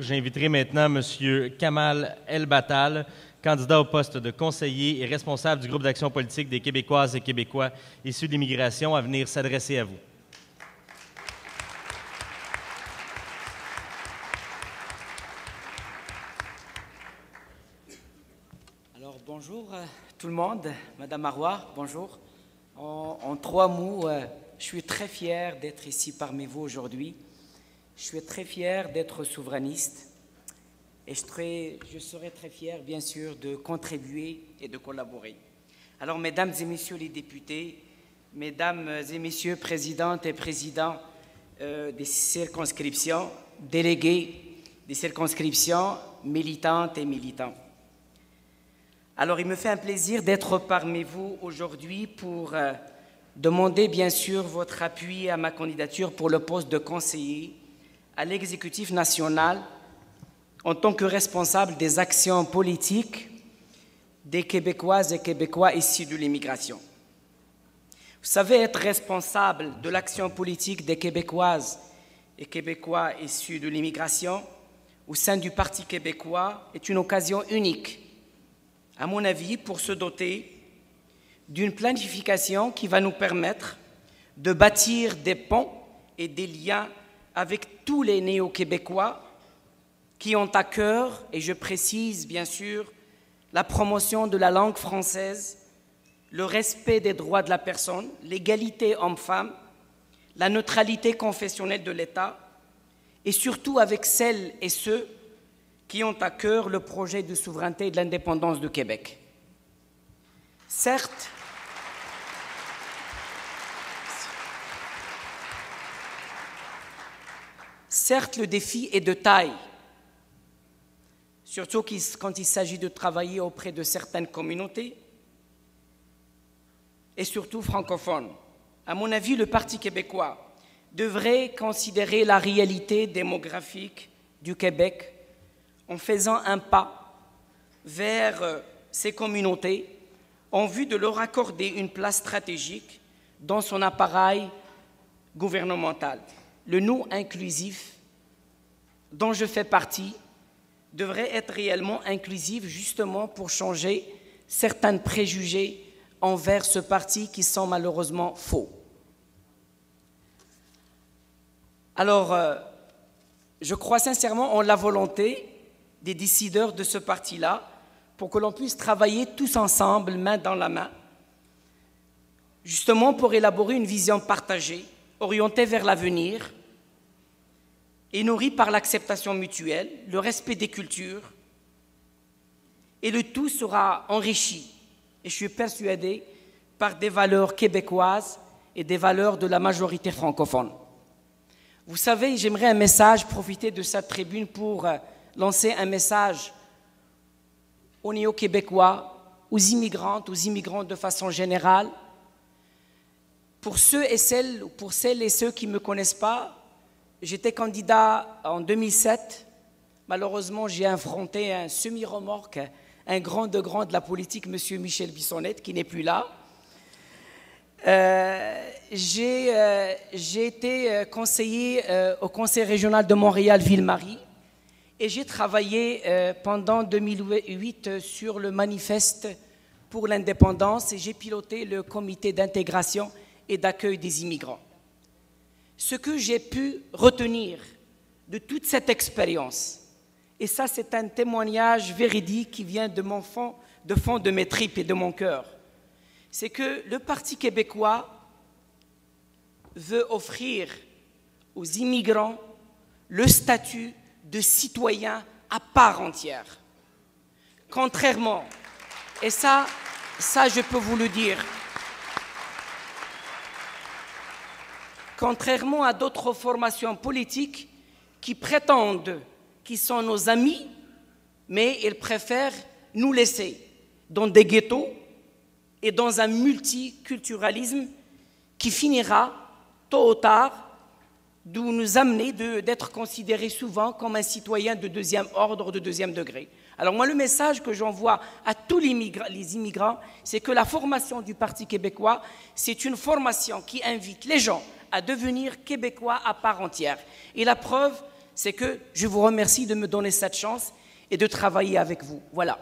J'inviterai maintenant M. Kamal El-Battal, candidat au poste de conseiller et responsable du groupe d'action politique des Québécoises et Québécois issus de l'immigration, à venir s'adresser à vous. Alors, bonjour tout le monde. Madame Marois, bonjour. En 3 mots, je suis très fier d'être ici parmi vous aujourd'hui. Je suis très fier d'être souverainiste et je serai très fier, bien sûr, de contribuer et de collaborer. Alors, mesdames et messieurs les députés, mesdames et messieurs présidentes et présidents des circonscriptions, délégués des circonscriptions, militantes et militants. Alors, il me fait un plaisir d'être parmi vous aujourd'hui pour demander, bien sûr, votre appui à ma candidature pour le poste de conseiller à l'exécutif national en tant que responsable des actions politiques des Québécoises et Québécois issus de l'immigration. Vous savez, être responsable de l'action politique des Québécoises et Québécois issus de l'immigration au sein du Parti québécois est une occasion unique, à mon avis, pour se doter d'une planification qui va nous permettre de bâtir des ponts et des liens avec tous les néo-québécois qui ont à cœur, et je précise bien sûr, la promotion de la langue française, le respect des droits de la personne, l'égalité homme-femme, la neutralité confessionnelle de l'État, et surtout avec celles et ceux qui ont à cœur le projet de souveraineté et de l'indépendance du Québec. Certes, le défi est de taille, surtout quand il s'agit de travailler auprès de certaines communautés et surtout francophones. À mon avis, le Parti québécois devrait considérer la réalité démographique du Québec en faisant un pas vers ces communautés en vue de leur accorder une place stratégique dans son appareil gouvernemental. Le nous inclusif dont je fais partie devrait être réellement inclusif justement pour changer certains préjugés envers ce parti qui sont malheureusement faux. Alors, je crois sincèrement en la volonté des décideurs de ce parti-là pour que l'on puisse travailler tous ensemble, main dans la main, justement pour élaborer une vision partagée, orientée vers l'avenir, et nourrie par l'acceptation mutuelle, le respect des cultures, et le tout sera enrichi, et je suis persuadé, par des valeurs québécoises et des valeurs de la majorité francophone. Vous savez, j'aimerais profiter de cette tribune pour lancer un message aux néo-québécois, aux immigrantes, aux immigrants de façon générale. Pour celles et ceux qui ne me connaissent pas, j'étais candidat en 2007. Malheureusement, j'ai affronté un semi-remorque, un grand de la politique, M. Michel Bissonnette, qui n'est plus là. J'ai été conseiller au Conseil régional de Montréal-Ville-Marie et j'ai travaillé pendant 2008 sur le manifeste pour l'indépendance et j'ai piloté le comité d'intégration et d'accueil des immigrants. Ce que j'ai pu retenir de toute cette expérience, et ça c'est un témoignage véridique qui vient de fond de mes tripes et de mon cœur, c'est que le Parti québécois veut offrir aux immigrants le statut de citoyen à part entière. Contrairement, et ça je peux vous le dire, contrairement à d'autres formations politiques qui prétendent qu'ils sont nos amis, mais ils préfèrent nous laisser dans des ghettos et dans un multiculturalisme qui finira, tôt ou tard, de nous amener d'être considérés souvent comme un citoyen de deuxième ordre, de deuxième degré. Alors moi, le message que j'envoie à tous les immigrants, c'est que la formation du Parti québécois, c'est une formation qui invite les gens à devenir québécois à part entière. Et la preuve, c'est que je vous remercie de me donner cette chance et de travailler avec vous. Voilà.